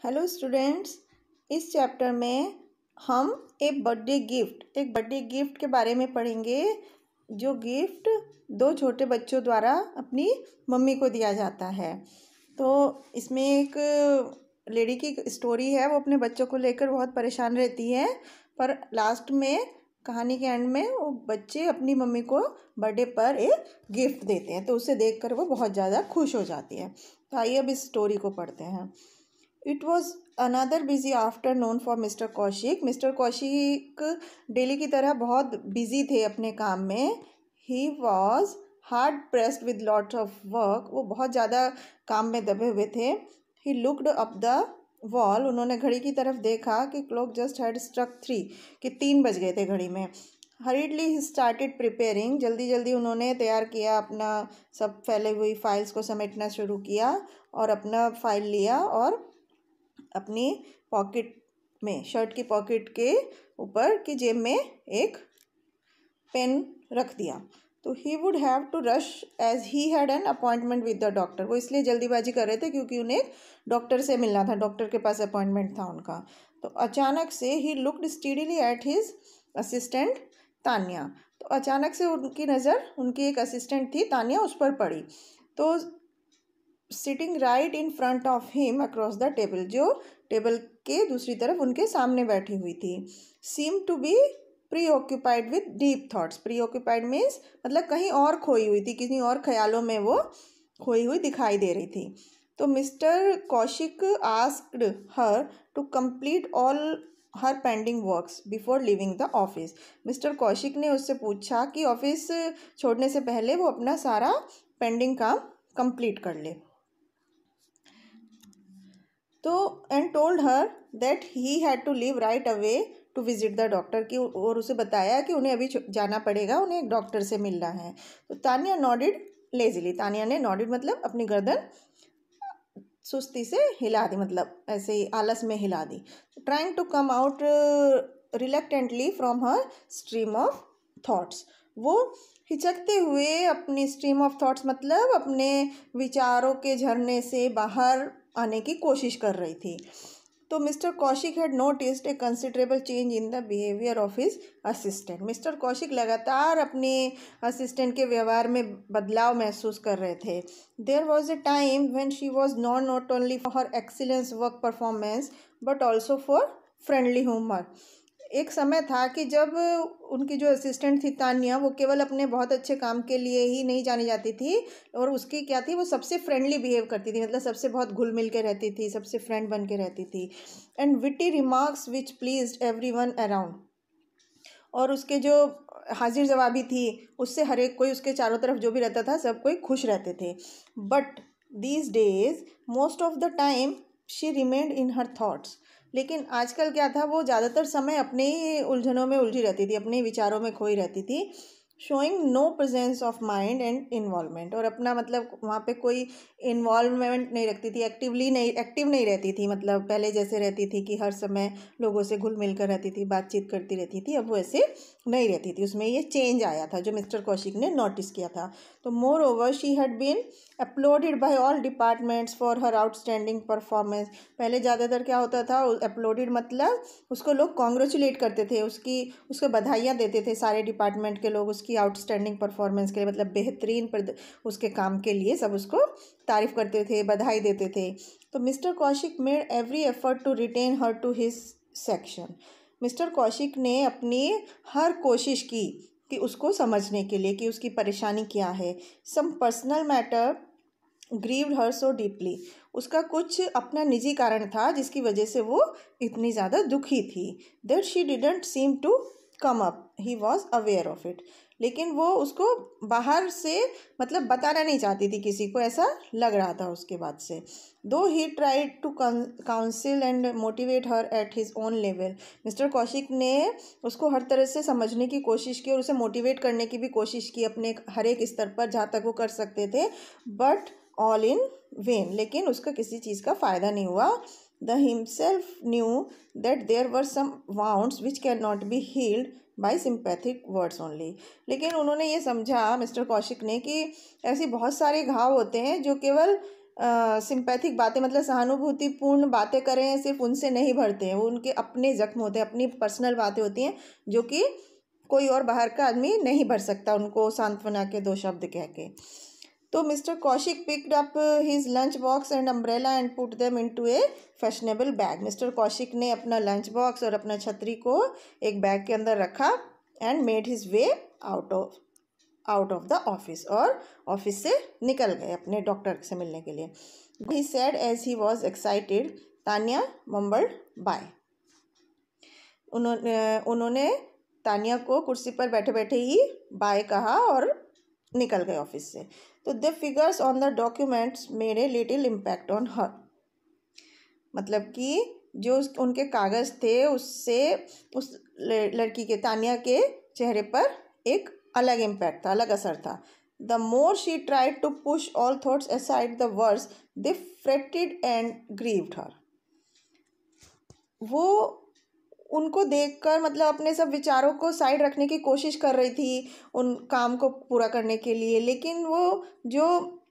Hello students, इस chapter में हम एक बर्थडे गिफ्ट के बारे में पढ़ेंगे। जो गिफ्ट दो छोटे बच्चों द्वारा अपनी मम्मी को दिया जाता है। तो इसमें एक लेडी की स्टोरी है। वो अपने बच्चों को लेकर बहुत परेशान रहती है, पर लास्ट में कहानी के एंड में वो बच्चे अपनी मम्मी को बर्थडे पर एक गिफ्ट देते हैं, तो उसे देखकर वो बहुत ज़्यादा खुश हो जाती है। तो आइए अब इस स्टोरी को पढ़ते हैं। It was another busy afternoon for mister Kaushik. Mister Kaushik daily की तरह बहुत बिजी थे अपने काम में। He was hard pressed with lots of work. वो बहुत ज़्यादा काम में दबे हुए थे। He looked up the wall. उन्होंने घड़ी की तरफ देखा कि क्लॉक जस्ट हैड स्ट्रक 3, कि 3 बज गए थे घड़ी में। हरीडली ही स्टार्टेड प्रिपेयरिंग। जल्दी जल्दी उन्होंने तैयार किया, अपना सब फैले हुई फाइल्स को समेटना शुरू किया और अपना फाइल लिया और अपनी पॉकेट में, शर्ट की पॉकेट के ऊपर की जेब में एक पेन रख दिया। तो he would have to rush as he had an appointment with the doctor. वो इसलिए जल्दीबाजी कर रहे थे क्योंकि उन्हें डॉक्टर से मिलना था, डॉक्टर के पास अपॉइंटमेंट था उनका। तो अचानक से ही looked steadily at his assistant Tanya. तो अचानक से उनकी नज़र उनकी एक असिस्टेंट थी तान्या, उस पर पड़ी। तो sitting right in front of him across the table, जो टेबल के दूसरी तरफ उनके सामने बैठी हुई थी, seem to be preoccupied with deep thoughts. Preoccupied means मतलब कहीं और खोई हुई थी, किसी और ख्यालों में वो खोई हुई दिखाई दे रही थी। तो mister Kaushik asked her to complete all her pending works before leaving the office. Mister Kaushik ने उससे पूछा कि ऑफिस छोड़ने से पहले वो अपना सारा पेंडिंग काम कंप्लीट कर ले। तो and told her that he had to leave right away to visit the doctor की, और उसे बताया कि उन्हें अभी जाना पड़ेगा, उन्हें एक डॉक्टर से मिलना है। तो तान्या नॉडिड लेजिली। तान्या ने नॉडिड मतलब अपनी गर्दन सुस्ती से हिला दी, मतलब ऐसे ही आलस में हिला दी। Trying to come out reluctantly from her stream of thoughts. वो हिचकते हुए अपनी स्ट्रीम ऑफ थॉट्स मतलब अपने विचारों के झरने से बाहर आने की कोशिश कर रही थी। तो mister Kaushik had noticed A considerable change in the behaviour of his assistant. Mister Kaushik लगातार अपने असिस्टेंट के व्यवहार में बदलाव महसूस कर रहे थे। There was a time when she was known not only for her excellence work performance but also for friendly humour. एक समय था कि जब उनकी जो असिस्टेंट थी तान्या, वो केवल अपने बहुत अच्छे काम के लिए ही नहीं जानी जाती थी, और उसकी क्या थी, वो सबसे फ्रेंडली बिहेव करती थी, मतलब सबसे बहुत घुल मिल के रहती थी, सबसे फ्रेंड बन के रहती थी। And witty remarks which pleased everyone around. और उसके जो हाजिर जवाबी थी, उससे हर एक कोई, उसके चारों तरफ जो भी रहता था सब कोई खुश रहते थे। But these days most of the time she remained in her thoughts. लेकिन आजकल क्या था, वो ज़्यादातर समय अपने ही उलझनों में उलझी रहती थी, अपने विचारों में खोई रहती थी। Showing no presence of mind and involvement. और अपना मतलब वहाँ पे कोई इन्वॉल्वमेंट नहीं रखती थी, एक्टिव नहीं रहती थी, मतलब पहले जैसे रहती थी कि हर समय लोगों से घुल मिल कर रहती थी, बातचीत करती रहती थी, अब वो ऐसे नहीं रहती थी। उसमें ये चेंज आया था जो मिस्टर कौशिक ने नोटिस किया था। तो moreover she had been applauded by all departments for her outstanding performance. पहले ज़्यादातर क्या होता था, अपलोडेड मतलब उसको लोग कॉन्ग्रेचुलेट करते थे, उसको बधाइयाँ देते थे सारे डिपार्टमेंट के लोग उसकी आउटस्टैंडिंग परफॉर्मेंस के लिए, मतलब बेहतरीन उसके काम के लिए सब उसको तारीफ़ करते थे, बधाई देते थे। तो mister Kaushik made every effort to retain her to his section. Mister Kaushik ने अपनी हर कोशिश की कि उसको समझने के लिए कि उसकी परेशानी क्या है। सम पर्सनल मैटर ग्रीव्ड हर सो डीपली। उसका कुछ अपना निजी कारण था जिसकी वजह से वो इतनी ज़्यादा दुखी थी। That she didn't seem to come up, he was aware of it. लेकिन वो उसको बाहर से मतलब बताना नहीं चाहती थी किसी को, ऐसा लग रहा था उसके बाद से। Though he tried to counsel and motivate her at his own level. मिस्टर कौशिक ने उसको हर तरह से समझने की कोशिश की और उसे मोटिवेट करने की भी कोशिश की अपने हर एक स्तर पर जहाँ तक वो कर सकते थे, बट ऑल इन वेन। लेकिन उसका किसी चीज़ का फ़ायदा नहीं हुआ। He himself knew that there were some wounds which can not be healed by sympathetic words only. लेकिन उन्होंने ये समझा, मिस्टर कौशिक ने, कि ऐसी बहुत सारे घाव होते हैं जो केवल सिंपैथिक बातें मतलब सहानुभूतिपूर्ण बातें करें, सिर्फ उनसे नहीं भरते हैं। वो उनके अपने जख्म होते हैं, अपनी पर्सनल बातें होती हैं जो कि कोई और बाहर का आदमी नहीं भर सकता उनको सांत्वना के 2 शब्द कह के। तो mister Kaushik picked up his lunch box and umbrella and put them into A fashionable bag. Mister Kaushik ने अपना लंच बॉक्स और अपना छतरी को एक बैग के अंदर रखा and made his way out of the office, और ऑफिस से निकल गए अपने डॉक्टर से मिलने के लिए। He said as he was excited, Tania mumbled bye. उन्होंने तानिया को कुर्सी पर बैठे बैठे ही बाय कहा और निकल गए ऑफिस से। तो the figures on the documents made a little impact on her. मतलब कि जो उनके कागज़ थे उससे उस लड़की के, तानिया के चेहरे पर एक अलग इम्पैक्ट था, अलग असर था। The more she tried to push all thoughts aside the words they fretted and grieved her. वो उनको देखकर मतलब अपने सब विचारों को साइड रखने की कोशिश कर रही थी उन काम को पूरा करने के लिए, लेकिन वो जो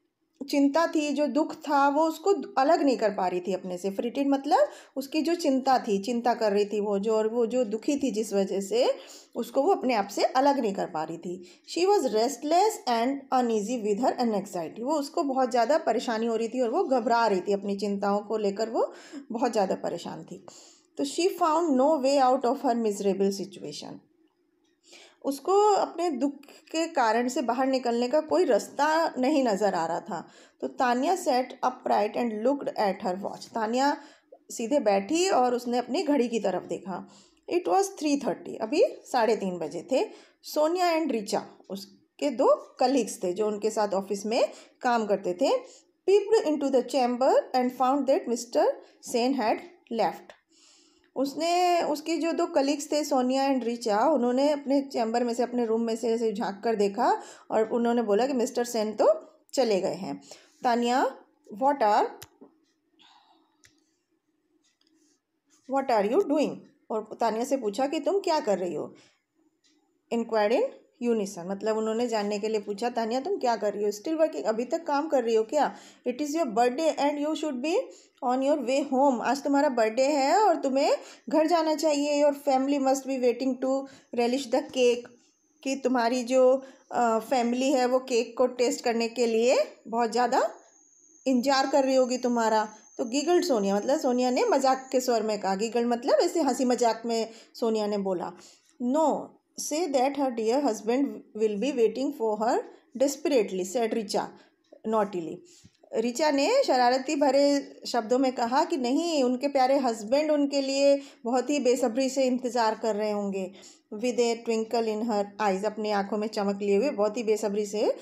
चिंता थी, जो दुख था, वो उसको अलग नहीं कर पा रही थी अपने से। फ्रिटेड मतलब उसकी जो चिंता थी, चिंता कर रही थी वो जो, और वो जो दुखी थी जिस वजह से, उसको वो अपने आप से अलग नहीं कर पा रही थी। She was restless and uneasy with her anxiety. वो उसको बहुत ज़्यादा परेशानी हो रही थी और वो घबरा रही थी अपनी चिंताओं को लेकर, वो बहुत ज़्यादा परेशान थी। तो she found no way out of her miserable situation. उसको अपने दुख के कारण से बाहर निकलने का कोई रास्ता नहीं नज़र आ रहा था। तो Tania set upright and looked at her watch. Tania सीधे बैठी और उसने अपनी घड़ी की तरफ देखा। इट वॉज 3:30, अभी 3:30 बजे थे। सोनिया एंड रिचा, उसके 2 कलीग्स थे जो उनके साथ ऑफिस में काम करते थे, peeped into the chamber and found that mister Sen had left. उसके जो 2 कलीग्स थे, सोनिया एंड रिचा, उन्होंने अपने चैम्बर में से, अपने रूम में से ऐसे झांक कर देखा और उन्होंने बोला कि मिस्टर सेन तो चले गए हैं। Tania what are you doing, और तानिया से पूछा कि तुम क्या कर रही हो। इंक्वायर्ड इन यूनिसन, मतलब उन्होंने जानने के लिए पूछा, तानिया तुम क्या कर रही हो, स्टिल वर्किंग, अभी तक काम कर रही हो क्या। It is your birthday and you should be on your way home. आज तुम्हारा बर्थडे है और तुम्हें घर जाना चाहिए। Your family must be waiting to relish the cake, कि तुम्हारी जो फैमिली है वो केक को टेस्ट करने के लिए बहुत ज़्यादा इंतजार कर रही होगी तुम्हारा। तो गिगल्ड सोनिया, मतलब सोनिया ने मजाक के स्वर में कहा, गिगल्ड मतलब ऐसे हंसी मजाक में सोनिया ने बोला। No, say that her dear husband will be waiting for her desperately, said Richa naughtily. Richa ने शरारती भरे शब्दों में कहा कि नहीं, उनके प्यारे हस्बैंड उनके लिए बहुत ही बेसब्री से इंतज़ार कर रहे होंगे। With A twinkle in her eyes, अपनी आंखों में चमक लिए हुए बहुत ही बेसब्री से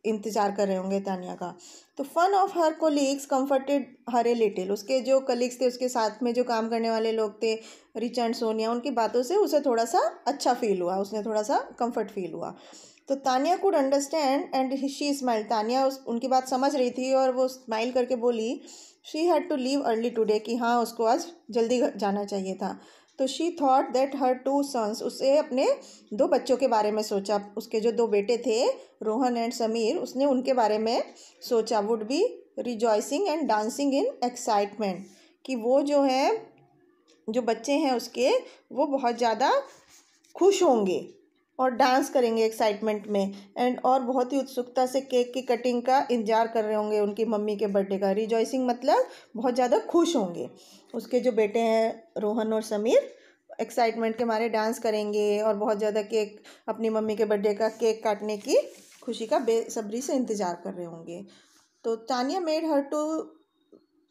इंतज़ार कर रहे होंगे तानिया का। तो one of her colleagues comforted her a little, उसके जो कलीग्स थे, उसके साथ में जो काम करने वाले लोग थे, रिचा एंड सोनिया, उनकी बातों से उसे थोड़ा सा अच्छा फील हुआ, उसने थोड़ा सा कंफर्ट फील हुआ। तो Tania could understand and she smile, Tania उनकी बात समझ रही थी और वो स्माइल करके बोली, she had to leave early today, कि हाँ उसको आज जल्दी जाना चाहिए था। तो she thought that her 2 sons, उससे अपने 2 बच्चों के बारे में सोचा, उसके जो 2 बेटे थे रोहन एंड समीर, उसने उनके बारे में सोचा। Would be rejoicing and dancing in excitement, कि वो जो है, जो बच्चे हैं उसके, वो बहुत ज़्यादा खुश होंगे और डांस करेंगे एक्साइटमेंट में, एंड और बहुत ही उत्सुकता से केक की कटिंग का इंतजार कर रहे होंगे उनकी मम्मी के बर्थडे का। रिजॉइसिंग मतलब बहुत ज़्यादा खुश होंगे। उसके जो बेटे हैं रोहन और समीर एक्साइटमेंट के मारे डांस करेंगे और बहुत ज़्यादा केक, अपनी मम्मी के बर्थडे का केक काटने की खुशी का बेसब्री से इंतज़ार कर रहे होंगे। तो Tania made her to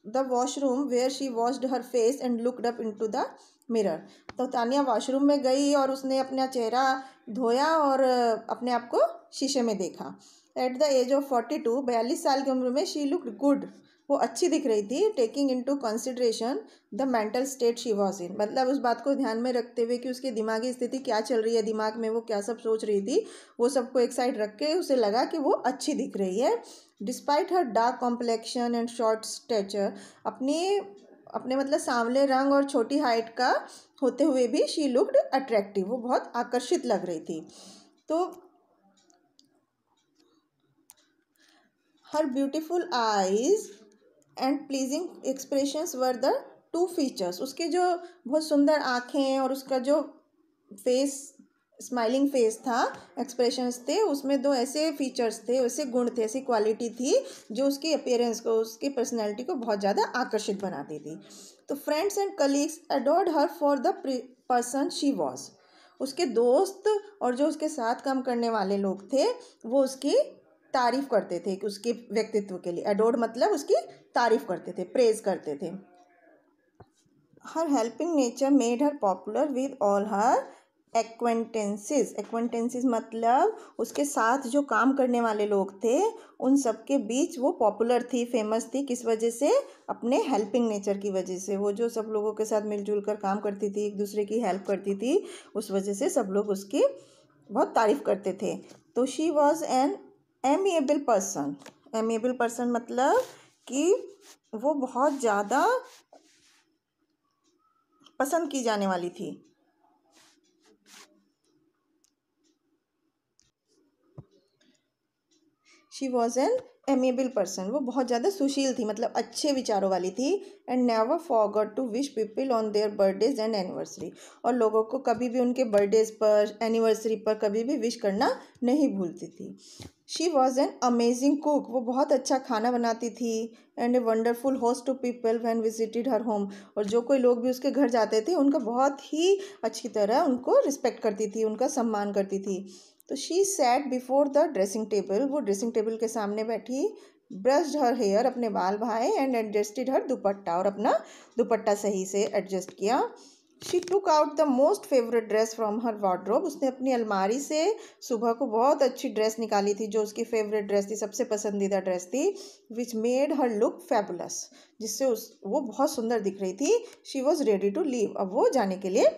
the washroom where she washed her face and looked up into the mirror. तो तानिया वॉशरूम में गई और उसने अपना चेहरा धोया और अपने आप को शीशे में देखा। एट द एज ऑफ 42, 42 साल की उम्र में, शी लुक्ड गुड, वो अच्छी दिख रही थी। Taking into consideration the mental state she was in, मतलब उस बात को ध्यान में रखते हुए कि उसकी दिमागी स्थिति क्या चल रही है, दिमाग में वो क्या सब सोच रही थी, वो सबको एक साइड रख के उसे लगा कि वो अच्छी दिख रही है। Despite her dark complexion and short stature, अपने मतलब सांवले रंग और छोटी हाइट का होते हुए भी शी लुक्ड अट्रैक्टिव, वो बहुत आकर्षित लग रही थी। तो her beautiful eyes and pleasing expressions were the two features. उसके जो बहुत सुंदर आँखें और उसका जो फेस, स्माइलिंग फेस था, एक्सप्रेशंस थे, उसमें दो ऐसे फीचर्स थे, ऐसे गुण थे, ऐसी क्वालिटी थी जो उसकी अपीयरेंस को, उसकी पर्सनैलिटी को बहुत ज़्यादा आकर्षित बनाती थी। तो friends and colleagues adored her for the person she was. उसके दोस्त और जो उसके साथ काम करने वाले लोग थे वो उसकी तारीफ करते थे, कि उसके व्यक्तित्व के लिए। अडोर्ड मतलब उसकी तारीफ करते थे, प्रेज करते थे। Her helping nature made her popular with all her acquaintances. Acquaintances मतलब उसके साथ जो काम करने वाले लोग थे उन सब के बीच वो पॉपुलर थी, फेमस थी। किस वजह से? अपने हेल्पिंग नेचर की वजह से। वो जो सब लोगों के साथ मिलजुल कर काम करती थी, एक दूसरे की हेल्प करती थी, उस वजह से सब लोग उसकी बहुत तारीफ करते थे। तो she was N amiable person. Amiable person मतलब कि वो बहुत ज़्यादा पसंद की जाने वाली थी। She was N amiable person, वो बहुत ज़्यादा सुशील थी, मतलब अच्छे विचारों वाली थी। And never forgot to wish people on their birthdays and anniversary. और लोगों को कभी भी उनके बर्थडेज पर, एनिवर्सरी पर कभी भी विश करना नहीं भूलती थी। She was an amazing cook, वो बहुत अच्छा खाना बनाती थी। And a wonderful host to people when visited her home. और जो कोई लोग भी उसके घर जाते थे उनका बहुत ही अच्छी तरह उनको रिस्पेक्ट करती थी, उनका सम्मान करती थी। तो she set before the dressing table, वो ड्रेसिंग टेबल के सामने बैठी, ब्रश्ड हर हेयर, अपने बाल बहाए, एंड एडजस्टेड हर दुपट्टा, और अपना दुपट्टा सही से एडजस्ट किया। She took out the most favourite dress from her wardrobe, उसने अपनी अलमारी से सुबह को बहुत अच्छी ड्रेस निकाली थी, जो उसकी फेवरेट ड्रेस थी, सबसे पसंदीदा ड्रेस थी, which made her look fabulous, जिससे वो बहुत सुंदर दिख रही थी। She was ready to leave, अब वो जाने के लिए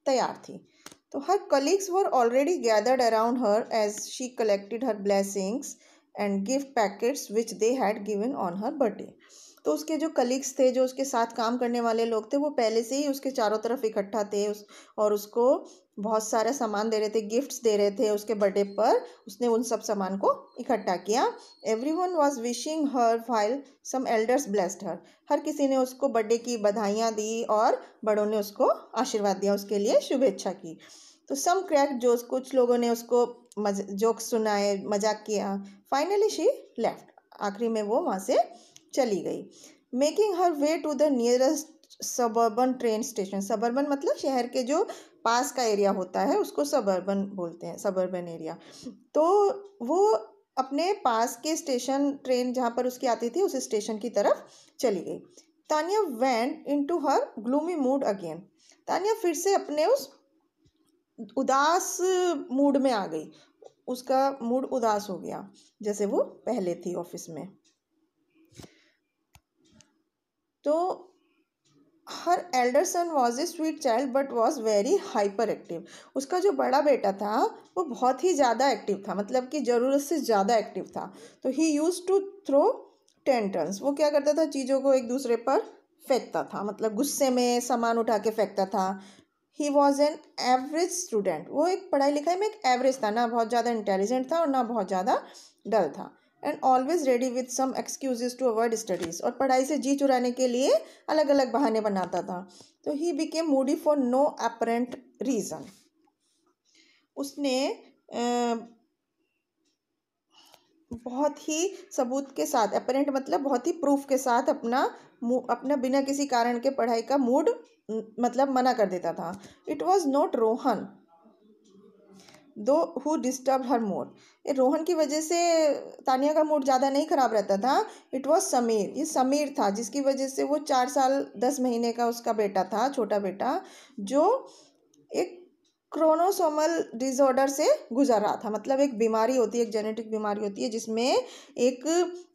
तैयार थी। तो her colleagues were already gathered around her as she collected her blessings and gift packets which they had given on her birthday. तो उसके जो कलीग्स थे, जो उसके साथ काम करने वाले लोग थे, वो पहले से ही उसके चारों तरफ इकट्ठा थे, और उसको बहुत सारा सामान दे रहे थे, गिफ्ट्स दे रहे थे उसके बर्थडे पर। उसने उन सब सामान को इकट्ठा किया। Everyone was wishing her while some elders blessed her. हर किसी ने उसको बर्थडे की बधाइयाँ दी और बड़ों ने उसको आशीर्वाद दिया, उसके लिए शुभेच्छा की। तो सम क्रैक जोक्स, कुछ लोगों ने उसको जोक्स सुनाए, मजाक किया। फाइनली शी लेफ्ट, आखिरी में वो वहाँ से चली गई। Making her way to the nearest suburban train station. Suburban मतलब शहर के जो पास का एरिया होता है उसको सबर्बन बोलते हैं, सबर्बन एरिया। तो वो अपने पास के स्टेशन, ट्रेन जहाँ पर उसकी आती थी, उस स्टेशन की तरफ चली गई। तानिया वेंट इनटू हर ग्लूमी मूड अगेन। तानिया फिर से अपने उस उदास मूड में आ गई, उसका मूड उदास हो गया जैसे वो पहले थी ऑफिस में। तो हर elder son was a sweet child but was very hyper active. उसका जो बड़ा बेटा था वो बहुत ही ज़्यादा एक्टिव था, मतलब कि ज़रूरत से ज़्यादा एक्टिव था। तो ही यूज टू थ्रो टेंट्रम्स, वो क्या करता था, चीज़ों को एक दूसरे पर फेंकता था, मतलब गुस्से में सामान उठा के फेंकता था। He was an average student, वो एक पढ़ाई लिखाई में एक एवरेज था, ना बहुत ज़्यादा इंटेलिजेंट था और ना बहुत ज़्यादा डल था। And always ready with some excuses to avoid studies, और पढ़ाई से जी चुराने के लिए अलग अलग बहाने बनाता था। तो he became moody for no apparent reason. उसने बहुत ही सबूत के साथ, अपरेंट मतलब बहुत ही प्रूफ के साथ, अपना बिना किसी कारण के पढ़ाई का मूड मतलब मना कर देता था। इट वॉज नॉट रोहन दो हु डिस्टर्ब हर मोर। ये रोहन की वजह से तानिया का मूड ज़्यादा नहीं ख़राब रहता था। इट वॉज समीर, ये समीर था जिसकी वजह से वो 4 साल 10 महीने का उसका बेटा था, छोटा बेटा, जो एक क्रोमोसोमल डिसऑर्डर से गुजर रहा था। मतलब एक बीमारी होती है, एक जेनेटिक बीमारी होती है जिसमें एक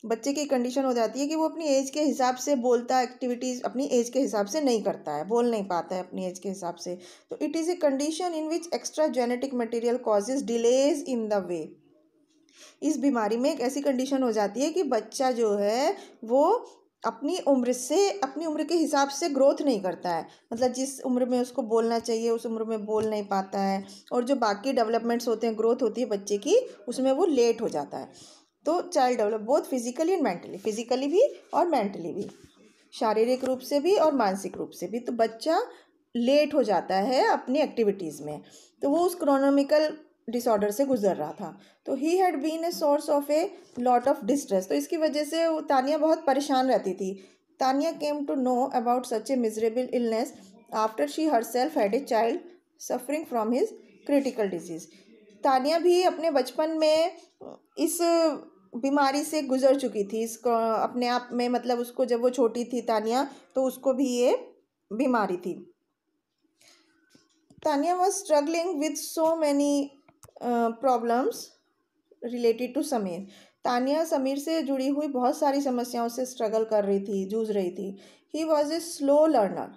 बच्चे की कंडीशन हो जाती है कि वो अपनी एज के हिसाब से बोलता, एक्टिविटीज़ अपनी एज के हिसाब से नहीं करता है, बोल नहीं पाता है अपनी एज के हिसाब से। तो it is a condition in which extra genetic material causes delays in the way. इस बीमारी में एक ऐसी कंडीशन हो जाती है कि बच्चा जो है वो अपनी उम्र के हिसाब से ग्रोथ नहीं करता है, मतलब जिस उम्र में उसको बोलना चाहिए उस उम्र में बोल नहीं पाता है, और जो बाकी डेवलपमेंट्स होते हैं, ग्रोथ होती है बच्चे की, उसमें वो लेट हो जाता है। तो child develop both physically and mentally, physically भी और मेंटली भी, शारीरिक रूप से भी और मानसिक रूप से भी। तो बच्चा लेट हो जाता है अपनी एक्टिविटीज़ में, तो वो उस क्रोनोमिकल डिसऑर्डर से गुजर रहा था। तो he had been a source of a lot of distress, तो इसकी वजह से तानिया बहुत परेशान रहती थी। Tania came to know about such a miserable illness after she herself had a child suffering from his critical disease. Tania भी अपने बचपन में इस बीमारी से गुजर चुकी थी, इसको अपने आप में, मतलब उसको जब वो छोटी थी तानिया, तो उसको भी ये बीमारी थी। Tania was struggling with so many problems related to Sameer. Tania Sameer से जुड़ी हुई बहुत सारी समस्याओं से स्ट्रगल कर रही थी, जूझ रही थी। He was a slow learner,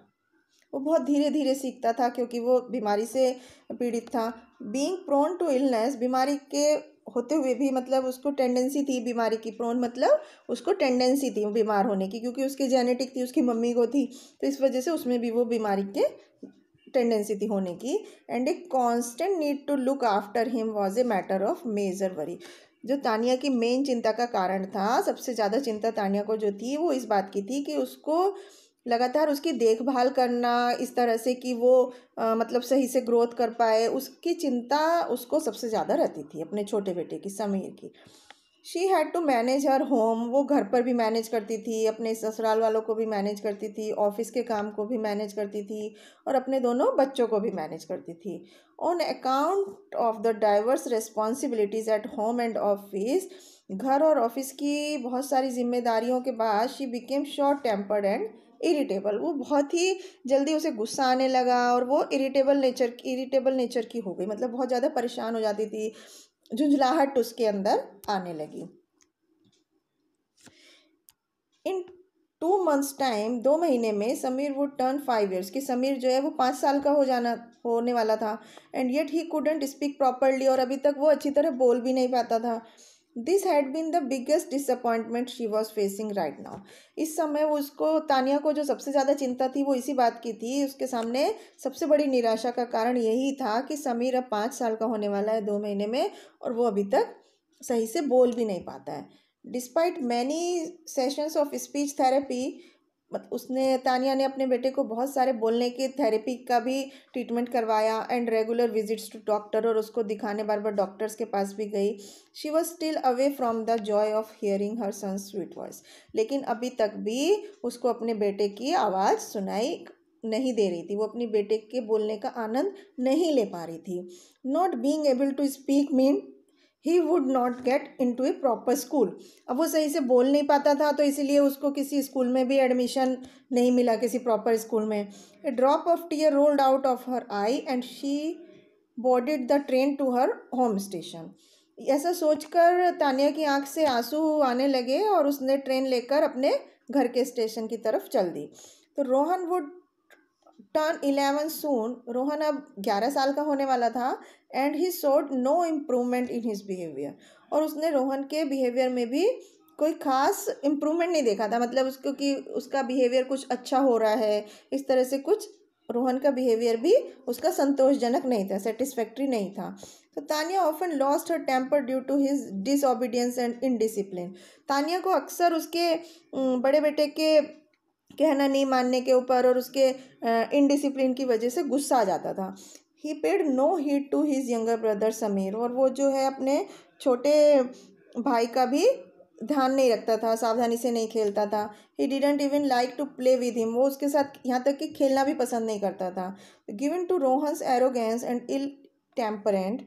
वो बहुत धीरे धीरे सीखता था क्योंकि वो बीमारी से पीड़ित था। बीइंग प्रोन टू इलनेस, बीमारी के होते हुए भी, मतलब उसको टेंडेंसी थी बीमारी की, प्रोन मतलब उसको टेंडेंसी थी बीमार होने की, क्योंकि उसकी जेनेटिक थी, उसकी मम्मी को थी, तो इस वजह से उसमें भी वो बीमारी के टेंडेंसी थी होने की। And a constant need to look after him was a matter of major worry. जो तानिया की मेन चिंता का कारण था, सबसे ज़्यादा चिंता तानिया को जो थी वो इस बात की थी कि उसको लगातार उसकी देखभाल करना इस तरह से कि वो मतलब सही से ग्रोथ कर पाए, उसकी चिंता उसको सबसे ज़्यादा रहती थी अपने छोटे बेटे की, समीर की। She had to manage her home, वो घर पर भी मैनेज करती थी, अपने ससुराल वालों को भी मैनेज करती थी, ऑफिस के काम को भी मैनेज करती थी, और अपने दोनों बच्चों को भी मैनेज करती थी। On account of the diverse responsibilities at home and office, घर और ऑफिस की बहुत सारी जिम्मेदारियों के बाद she became short tempered and irritable, वो बहुत ही जल्दी उसे गुस्सा आने लगा और वो इरिटेबल नेचर की हो गई, मतलब बहुत ज़्यादा परेशान हो जाती थी, झुंझलाहट उसके अंदर आने लगी। इन 2 months टाइम, 2 महीने में समीर वुड टर्न 5 years, कि समीर जो है वो 5 साल का होने वाला था। And yet he couldn't speak properly, और अभी तक वो अच्छी तरह बोल भी नहीं पाता था। This had been the biggest disappointment she was facing right now. इस समय वो उसको, तानिया को जो सबसे ज़्यादा चिंता थी वो इसी बात की थी। उसके सामने सबसे बड़ी निराशा का कारण यही था कि समीर अब 5 साल का होने वाला है 2 महीने में, और वो अभी तक सही से बोल भी नहीं पाता है। Despite many sessions of speech therapy, Tania ने अपने बेटे को बहुत सारे बोलने के थेरेपी का भी ट्रीटमेंट करवाया, and regular visits to doctor, और उसको दिखाने बार बार डॉक्टर्स के पास भी गई। She was still away from the joy of hearing her son sweet voice, लेकिन अभी तक भी उसको अपने बेटे की आवाज़ सुनाई नहीं दे रही थी, वो अपनी बेटे के बोलने का आनंद नहीं ले पा रही थी। Not being able to speak mean he would not get into a proper school, अब वो सही से बोल नहीं पाता था, तो इसीलिए उसको किसी स्कूल में भी एडमिशन नहीं मिला, किसी प्रॉपर स्कूल में। A drop of tear rolled out of her eye and she boarded the train to her home station. ऐसा सोचकर तानिया की आंख से आंसू आने लगे और उसने ट्रेन लेकर अपने घर के स्टेशन की तरफ चल दी। तो Rohan would turn 11 soon, Rohan अब 11 साल का होने वाला था। And he showed no improvement in his behaviour, और उसने रोहन के बिहेवियर में भी कोई खास इम्प्रूवमेंट नहीं देखा था, मतलब उसको कि उसका बिहेवियर कुछ अच्छा हो रहा है, इस तरह से कुछ रोहन का बिहेवियर भी उसका संतोषजनक नहीं था, सेटिस्फैक्ट्री नहीं था। तो Tania often lost her temper due to his disobedience and indiscipline. Tania को अक्सर उसके बड़े बेटे के कहना नहीं मानने के ऊपर और उसके इनडिसिप्लिन की वजह से गुस्सा आ जाता था। He paid no heed to his younger brother Sameer, और वो जो है अपने छोटे भाई का भी ध्यान नहीं रखता था, सावधानी से नहीं खेलता था। He didn't even like to play with him, वो उसके साथ यहाँ तक कि खेलना भी पसंद नहीं करता था। Given to Rohan's arrogance and ill temperament,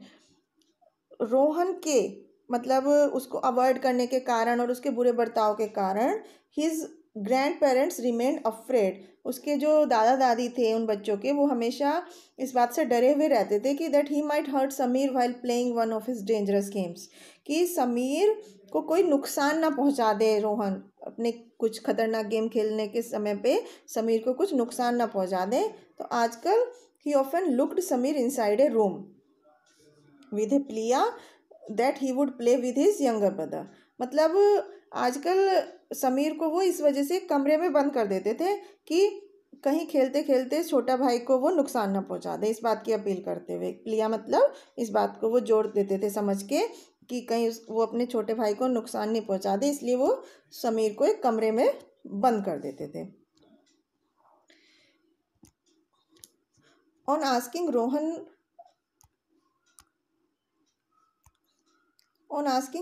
Rohan के मतलब उसको अवॉइड करने के कारण और उसके बुरे बर्ताव के कारण his grand parents remained afraid, उसके जो दादा दादी थे उन बच्चों के, वो हमेशा इस बात से डरे हुए रहते थे कि that he might hurt Sameer while playing one of his dangerous games, कि समीर को कोई नुकसान ना पहुंचा दे, रोहन अपने कुछ खतरनाक गेम खेलने के समय पे समीर को कुछ नुकसान ना पहुंचा दे। तो आजकल ही often looked Sameer inside a room with A plea that he would play with his younger brother, मतलब आजकल समीर को वो इस वजह से कमरे में बंद कर देते थे कि कहीं खेलते खेलते छोटा भाई को वो नुकसान ना पहुंचा दे, इस बात की अपील करते हुए। प्लिया मतलब इस बात को वो जोड़ देते थे समझ के कि कहीं वो अपने छोटे भाई को नुकसान नहीं पहुंचा दे, इसलिए वो समीर को एक कमरे में बंद कर देते थे। On asking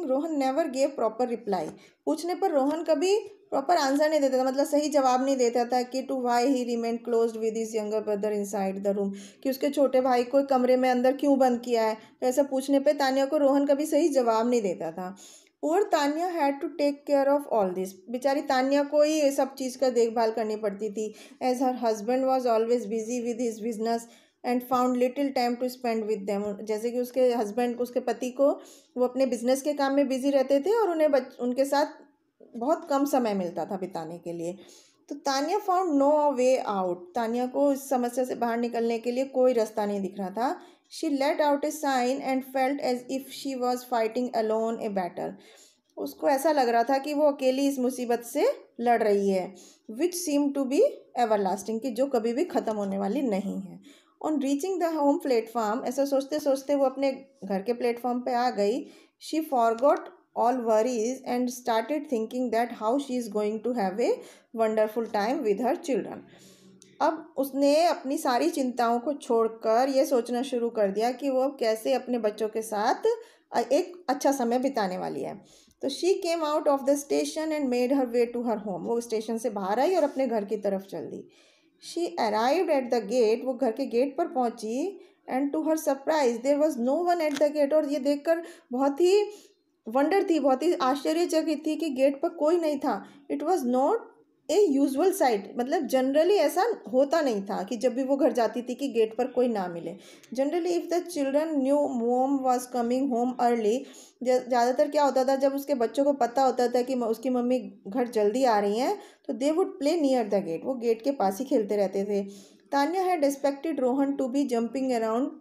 Rohan never gave proper reply. पूछने पर रोहन कभी प्रॉपर आंसर नहीं देता था, मतलब सही जवाब नहीं देता था कि to why he remained closed with his younger brother inside the room, कि उसके छोटे भाई को कमरे में अंदर क्यों बंद किया है। तो ऐसा पूछने पे तान्या को रोहन कभी सही जवाब नहीं देता था। Poor Tanya had to take care of all this. बेचारी तान्या को ही ये सब चीज़ का देखभाल करनी पड़ती थी, as her husband was always busy with his business and found little time to spend with them. जैसे कि उसके हस्बैंड, उसके पति को, वो अपने बिजनेस के काम में बिजी रहते थे और उन्हें उनके साथ बहुत कम समय मिलता था बिताने के लिए। तो Tanya found no way out. Tanya को इस समस्या से बाहर निकलने के लिए कोई रास्ता नहीं दिख रहा था। She let out a sigh and felt as if she was fighting alone a battle. उसको ऐसा लग रहा था कि वो अकेली इस मुसीबत से लड़ रही है, विच सीम टू बी एवरलास्टिंग, कि जो कभी भी ख़त्म होने वाली नहीं है। On reaching the home platform, ऐसा सोचते सोचते वो अपने घर के प्लेटफॉर्म पे आ गई। She forgot all worries and started thinking that how she is going to have a wonderful time with her children. अब उसने अपनी सारी चिंताओं को छोड़कर ये सोचना शुरू कर दिया कि वो कैसे अपने बच्चों के साथ एक अच्छा समय बिताने वाली है। तो she came out of the station and made her way to her home. वो स्टेशन से बाहर आई और अपने घर की तरफ चल दी। She arrived at the gate. वो घर के गेट पर पहुंची and to her surprise there was no one at the gate. और ये देखकर बहुत ही वंडर थी, बहुत ही आश्चर्यचकित थी कि गेट पर कोई नहीं था। It was not a usual site, मतलब जनरली ऐसा होता नहीं था कि जब भी वो घर जाती थी कि गेट पर कोई ना मिले। Generally if the children new मोम वॉज कमिंग होम अर्ली, ज़्यादातर क्या होता था, जब उसके बच्चों को पता होता था कि उसकी मम्मी घर जल्दी आ रही हैं, तो they would play near the gate. वो गेट के पास ही खेलते रहते थे। Tanya had expected Rohan to be jumping around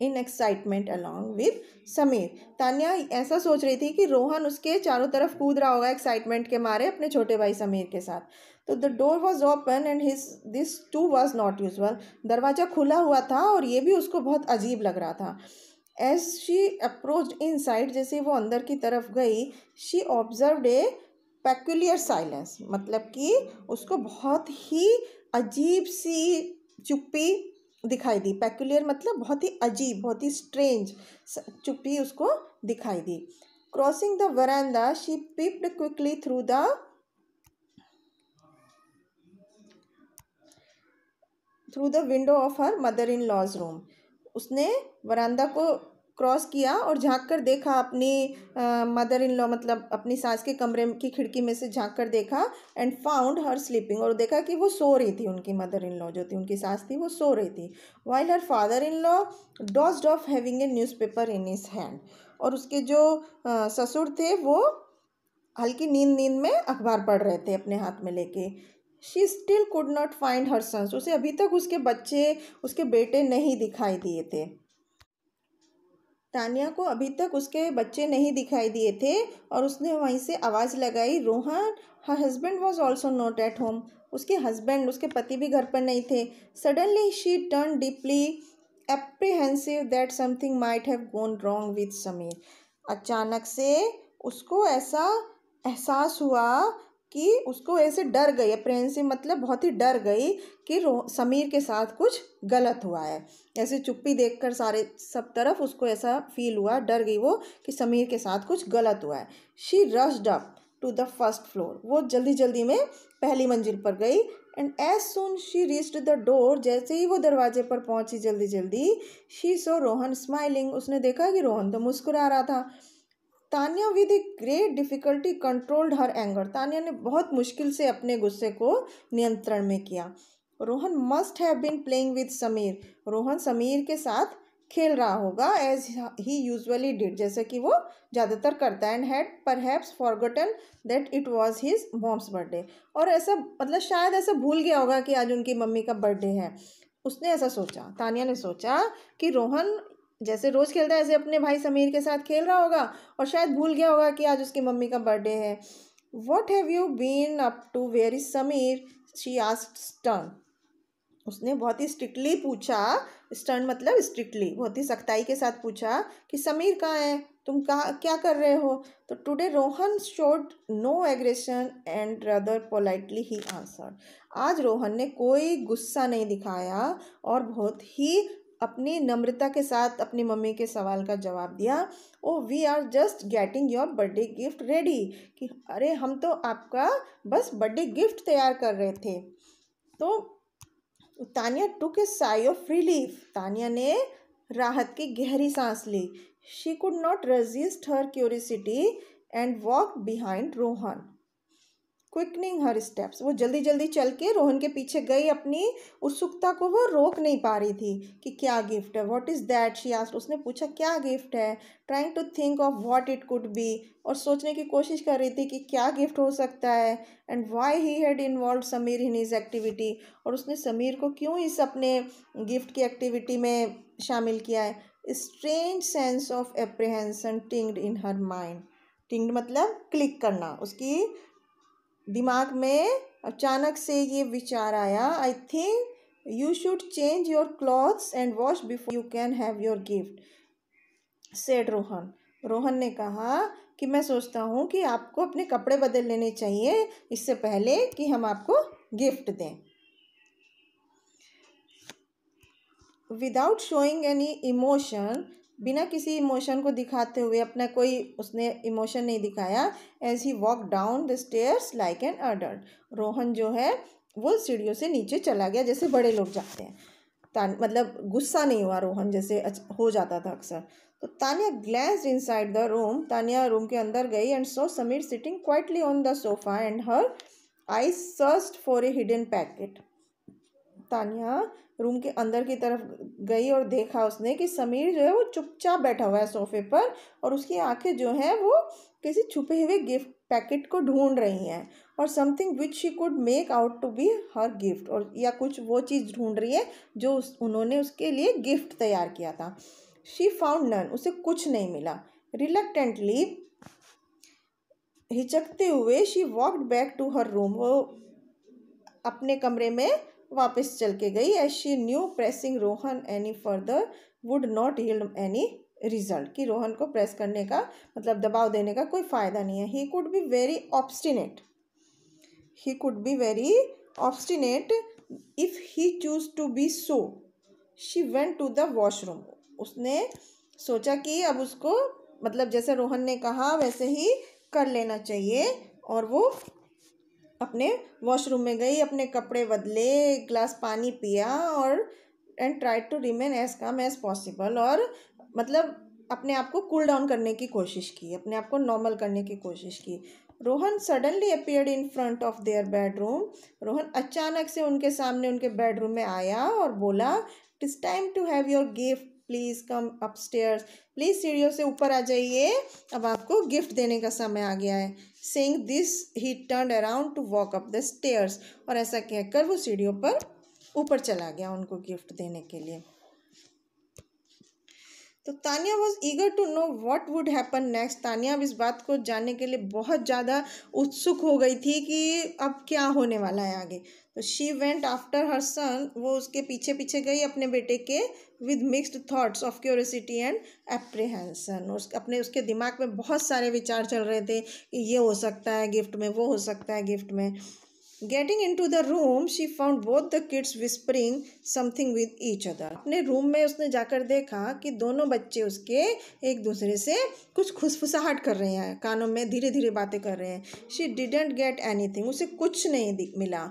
in excitement along with Sameer. Tanya ऐसा सोच रही थी कि रोहन उसके चारों तरफ कूद रहा होगा एक्साइटमेंट के मारे अपने छोटे भाई समीर के साथ। तो the door was open and this too was not usual. दरवाज़ा खुला हुआ था और ये भी उसको बहुत अजीब लग रहा था। As she approached inside, जैसे वो अंदर की तरफ गई, she observed a peculiar silence, मतलब कि उसको बहुत ही अजीब सी चुप्पी दिखाई दी। पेक्यूलियर मतलब बहुत ही अजीब, बहुत ही स्ट्रेंज चुप्पी उसको दिखाई दी। Crossing the veranda she peeped quickly through the window of her mother in law's room. उसने वरांडा को क्रॉस किया और झांक कर देखा अपनी मदर इन लॉ, मतलब अपनी सास के कमरे की खिड़की में से झांक कर देखा। एंड फाउंड हर स्लीपिंग, और देखा कि वो सो रही थी। उनकी मदर इन लॉ जो थी, उनकी सास थी, वो सो रही थी। While her father in law dozed off having a newspaper in his hand, और उसके जो ससुर थे वो हल्की नींद में अखबार पढ़ रहे थे अपने हाथ में लेके। She still could not find her sons. उसे अभी तक उसके बच्चे, उसके बेटे नहीं दिखाई दिए थे। तान्या को अभी तक उसके बच्चे नहीं दिखाई दिए थे और उसने वहीं से आवाज़ लगाई, रोहन। हर husband was also not at home. उसके हस्बैंड, उसके पति भी घर पर नहीं थे। Suddenly she turn deeply apprehensive that something might have gone wrong with Sameer. अचानक से उसको ऐसा एहसास हुआ कि उसको ऐसे डर गई, अप्रेहेंसिव मतलब बहुत ही डर गई कि समीर के साथ कुछ गलत हुआ है। ऐसे चुप्पी देखकर सब तरफ उसको ऐसा फील हुआ, डर गई वो कि समीर के साथ कुछ गलत हुआ है। She rushed up to the first floor. वो जल्दी जल्दी में पहली मंजिल पर गई। And as soon she reached the door, जैसे ही वो दरवाजे पर पहुंची जल्दी जल्दी, शी सो रोहन स्माइलिंग। उसने देखा कि रोहन तो मुस्कुरा रहा था। Tanya with a great difficulty controlled her anger. Tanya ने बहुत मुश्किल से अपने गुस्से को नियंत्रण में किया। Rohan must have been playing with Sameer. Rohan Sameer के साथ खेल रहा होगा, एज ही यूजुअली डिड, जैसे कि वो ज़्यादातर करता है। And had perhaps forgotten that it was his mom's birthday. और ऐसा मतलब शायद ऐसा भूल गया होगा कि आज उनकी मम्मी का बर्थडे है। उसने ऐसा सोचा, तान्या ने सोचा कि रोहन जैसे रोज़ खेलता है ऐसे अपने भाई समीर के साथ खेल रहा होगा और शायद भूल गया होगा कि आज उसकी मम्मी का बर्थडे है। What have you been up to, where is Sameer, she asked stern. उसने बहुत ही स्ट्रिक्टली पूछा, स्टर्न मतलब स्ट्रिक्टली, बहुत ही सख्ताई के साथ पूछा कि समीर कहाँ है, तुम कहाँ क्या कर रहे हो? तो today Rohan showed no aggression and rather politely he answered. आज रोहन ने कोई गुस्सा नहीं दिखाया और बहुत ही अपनी नम्रता के साथ अपनी मम्मी के सवाल का जवाब दिया। Oh we are just getting your birthday gift ready, कि अरे हम तो आपका बस बर्थडे गिफ्ट तैयार कर रहे थे। तो Tania took a sigh of relief, Tania ने राहत की गहरी सांस ली। She could not resist her curiosity and walk behind Rohan, quickening her steps. वो जल्दी जल्दी चल के रोहन के पीछे गई, अपनी उत्सुकता को वो रोक नहीं पा रही थी कि क्या गिफ्ट है। What is that she asked, उसने पूछा क्या गिफ्ट है। Trying to think of what it could be, और सोचने की कोशिश कर रही थी कि क्या गिफ्ट हो सकता है। And why he had involve Sameer in his activity, और उसने समीर को क्यों इस अपने गिफ्ट की एक्टिविटी में शामिल किया है। Strange sense of apprehension tinged in her mind, tinged मतलब क्लिक करना, उसकी दिमाग में अचानक से ये विचार आया। I think you should change your clothes and wash before you can have your gift, said Rohan. Rohan ने कहा कि मैं सोचता हूँ कि आपको अपने कपड़े बदल लेने चाहिए इससे पहले कि हम आपको गिफ्ट दें। विदाउट शोइंग एनी इमोशन, बिना किसी इमोशन को दिखाते हुए, अपना कोई उसने इमोशन नहीं दिखाया। As he walk down the stairs like an adult, Rohan जो है वो सीढ़ियों से नीचे चला गया जैसे बड़े लोग जाते हैं। मतलब गुस्सा नहीं हुआ रोहन जैसे हो जाता था अक्सर। तो Tania glanced inside the room, Tania room के अंदर गई and saw Sameer sitting quietly on the sofa and her eyes searched for a hidden packet. Tania room के अंदर की तरफ गई और देखा उसने कि समीर जो है वो चुपचाप बैठा हुआ है सोफे पर, और उसकी आंखें जो हैं वो किसी छुपे हुए गिफ्ट पैकेट को ढूंढ रही हैं, और something which she could make out to be her gift, और या कुछ वो चीज़ ढूंढ रही है जो उन्होंने उसके लिए गिफ्ट तैयार किया था। शी फाउंड नन, उसे कुछ नहीं मिला। रिलक्टेंटली, हिचकते हुए, she walked back to her room, वो अपने कमरे में वापस चल के गई। As she knew pressing Rohan any further would not yield any result, कि रोहन को प्रेस करने का मतलब दबाव देने का कोई फ़ायदा नहीं है। He could be very obstinate, he could be very obstinate if he chose to be so. She went to the washroom, उसने सोचा कि अब उसको मतलब जैसे रोहन ने कहा वैसे ही कर लेना चाहिए, और वो अपने वॉशरूम में गई, अपने कपड़े बदले, एक गिलास पानी पिया, और and try to remain as calm as possible, और मतलब अपने आप को कूल डाउन करने की कोशिश की, अपने आप को नॉर्मल करने की कोशिश की। Rohan suddenly appeared in front of their bedroom, Rohan अचानक से उनके सामने उनके बेडरूम में आया और बोला, it is time to have your gift, please come upstairs, please सीढ़ियों से ऊपर आ जाइए, अब आपको गिफ्ट देने का समय आ गया है। Saying this he turned around two walk up the stairs, और ऐसा कहकर वो सीढ़ियों पर ऊपर चला गया उनको गिफ्ट देने के लिए। तो Tania was eager to know what would happen next, Tania अब इस बात को जानने के लिए बहुत ज़्यादा उत्सुक हो गई थी कि अब क्या होने वाला है आगे। तो शी वेंट आफ्टर हर सन, वो उसके पीछे पीछे गई अपने बेटे के, with mixed thoughts of curiosity and apprehension, उसके दिमाग में बहुत सारे विचार चल रहे थे कि ये हो सकता है गिफ्ट में, वो हो सकता है गिफ्ट में। Getting into the room she found both the kids whispering something with each other, अपने रूम में उसने जाकर देखा कि दोनों बच्चे उसके एक दूसरे से कुछ खुसफुसाहट कर रहे हैं, कानों में धीरे धीरे बातें कर रहे हैं। शी डिडेंट गेट एनीथिंग, उसे कुछ नहीं मिला।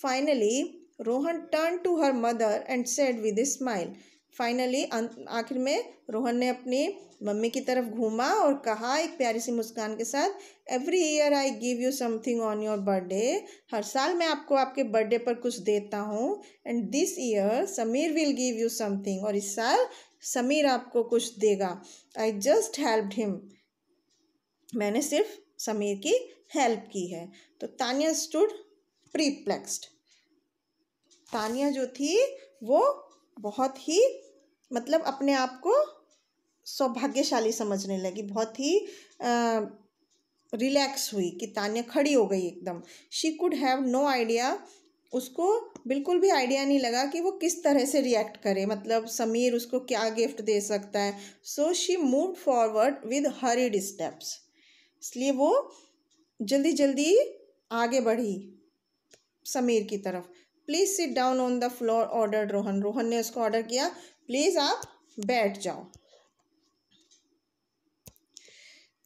Finally Rohan turn to her mother and said with a smile, finally आखिर में रोहन ने अपनी मम्मी की तरफ घूमा और कहा एक प्यारी सी मुस्कान के साथ, every year I give you something on your birthday, हर साल मैं आपको आपके बर्थडे पर कुछ देता हूँ। And this year Sameer will give you something, और इस साल समीर आपको कुछ देगा। आई जस्ट हेल्प्ड हिम, मैंने सिर्फ समीर की हेल्प की है। तो तानिया स्टूड प्रीप्लेक्स्ड, तानिया जो थी वो बहुत ही मतलब अपने आप को सौभाग्यशाली समझने लगी, बहुत ही रिलैक्स हुई कि तानिया खड़ी हो गई एकदम। She could have no idea उसको बिल्कुल भी आइडिया नहीं लगा कि वो किस तरह से रिएक्ट करे, मतलब समीर उसको क्या गिफ्ट दे सकता है। So she moved forward with hurried steps, इसलिए वो जल्दी जल्दी आगे बढ़ी समीर की तरफ। Please sit down on the floor ordered Rohan, Rohan ने उसको ऑर्डर किया, प्लीज़ आप बैठ जाओ।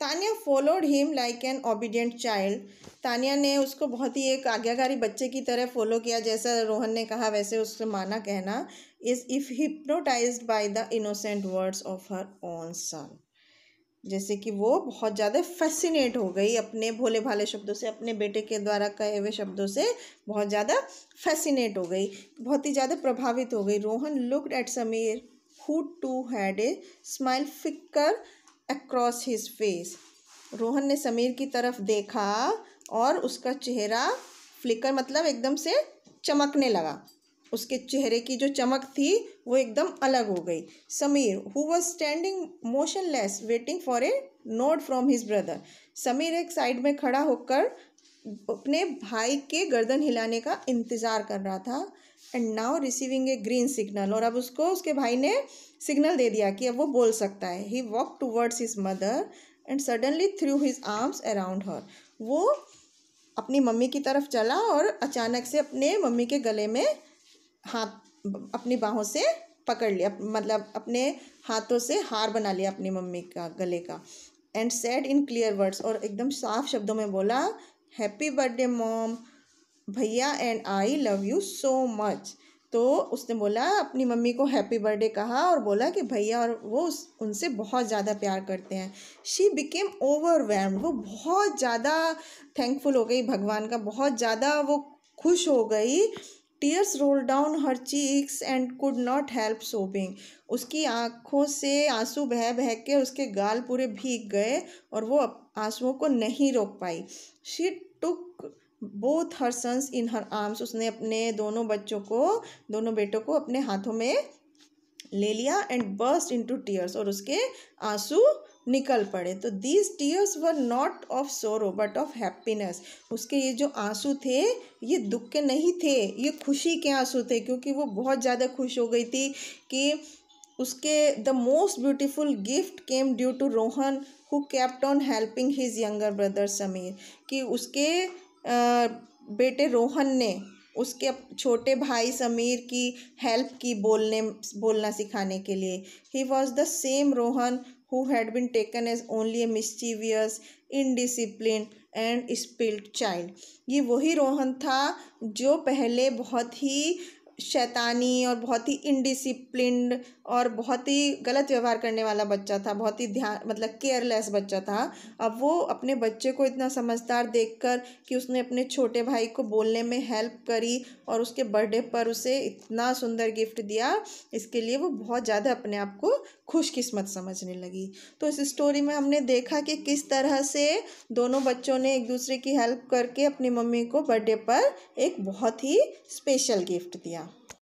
Tania followed him like an obedient child, Tania ने उसको बहुत ही एक आज्ञाकारी बच्चे की तरह फॉलो किया, जैसा रोहन ने कहा वैसे उससे माना कहना। Is if hypnotised by the innocent words of her own son, जैसे कि वो बहुत ज़्यादा फैसिनेट हो गई अपने भोले भाले शब्दों से, अपने बेटे के द्वारा कहे हुए शब्दों से बहुत ज़्यादा फैसिनेट हो गई, बहुत ही ज़्यादा प्रभावित हो गई। Rohan looked at Sameer who too had a smile flicker across his face, Rohan ने समीर की तरफ देखा और उसका चेहरा फ्लिकर मतलब एकदम से चमकने लगा, उसके चेहरे की जो चमक थी वो एकदम अलग हो गई। Sameer who was standing motionless waiting for a node from his brother, Sameer एक साइड में खड़ा होकर अपने भाई के गर्दन हिलाने का इंतज़ार कर रहा था। And now receiving A green signal, और अब उसको उसके भाई ने सिग्नल दे दिया कि अब वो बोल सकता है। He walk towards his mother and suddenly threw his arms around her, वो अपनी मम्मी की तरफ चला और अचानक से अपने मम्मी के गले में हाथ अपनी बाहों से पकड़ लिया, मतलब अपने हाथों से हार बना लिया अपनी मम्मी का गले का। And said in clear words, और एकदम साफ शब्दों में बोला, हैप्पी बर्थडे मॉम, भैया and I love you so much. तो उसने बोला, अपनी मम्मी को हैप्पी बर्थडे कहा और बोला कि भैया और वो उनसे बहुत ज़्यादा प्यार करते हैं। शी बिकेम ओवरवेल्म्ड, वो बहुत ज़्यादा थैंकफुल हो गई भगवान का, बहुत ज़्यादा वो खुश हो गई। Tears roll down her cheeks and could not help सोबिंग, उसकी आँखों से आंसू बह बह के उसके गाल पूरे भीग गए और वो आंसुओं को नहीं रोक पाई। She took both her sons in her arms, उसने अपने दोनों बेटों को अपने हाथों में ले लिया। एंड बर्स्ट इनटू टीयर्स, और उसके आंसू निकल पड़े। तो these tears were not of सोरो बट ऑफ हैप्पीनेस, उसके ये जो आंसू थे ये दुख के नहीं थे, ये खुशी के आंसू थे, क्योंकि वो बहुत ज़्यादा खुश हो गई थी कि उसके the most beautiful gift came due to Rohan who kept on helping his younger brother Sameer, कि उसके बेटे रोहन ने उसके छोटे भाई समीर की हेल्प की बोलना सिखाने के लिए। He was the same Rohan who had been taken as only a mischievous, indisciplined and spoilt child, ये वही रोहन था जो पहले बहुत ही शैतानी और बहुत ही इनडिसिप्लिन्ड और बहुत ही गलत व्यवहार करने वाला बच्चा था, बहुत ही मतलब केयरलेस बच्चा था। अब वो अपने बच्चे को इतना समझदार देखकर कि उसने अपने छोटे भाई को बोलने में हेल्प करी और उसके बर्थडे पर उसे इतना सुंदर गिफ्ट दिया, इसके लिए वो बहुत ज़्यादा अपने आप को खुशकिस्मत समझने लगी। तो इस स्टोरी में हमने देखा कि किस तरह से दोनों बच्चों ने एक दूसरे की हेल्प करके अपनी मम्मी को बर्थडे पर एक बहुत ही स्पेशल गिफ्ट दिया।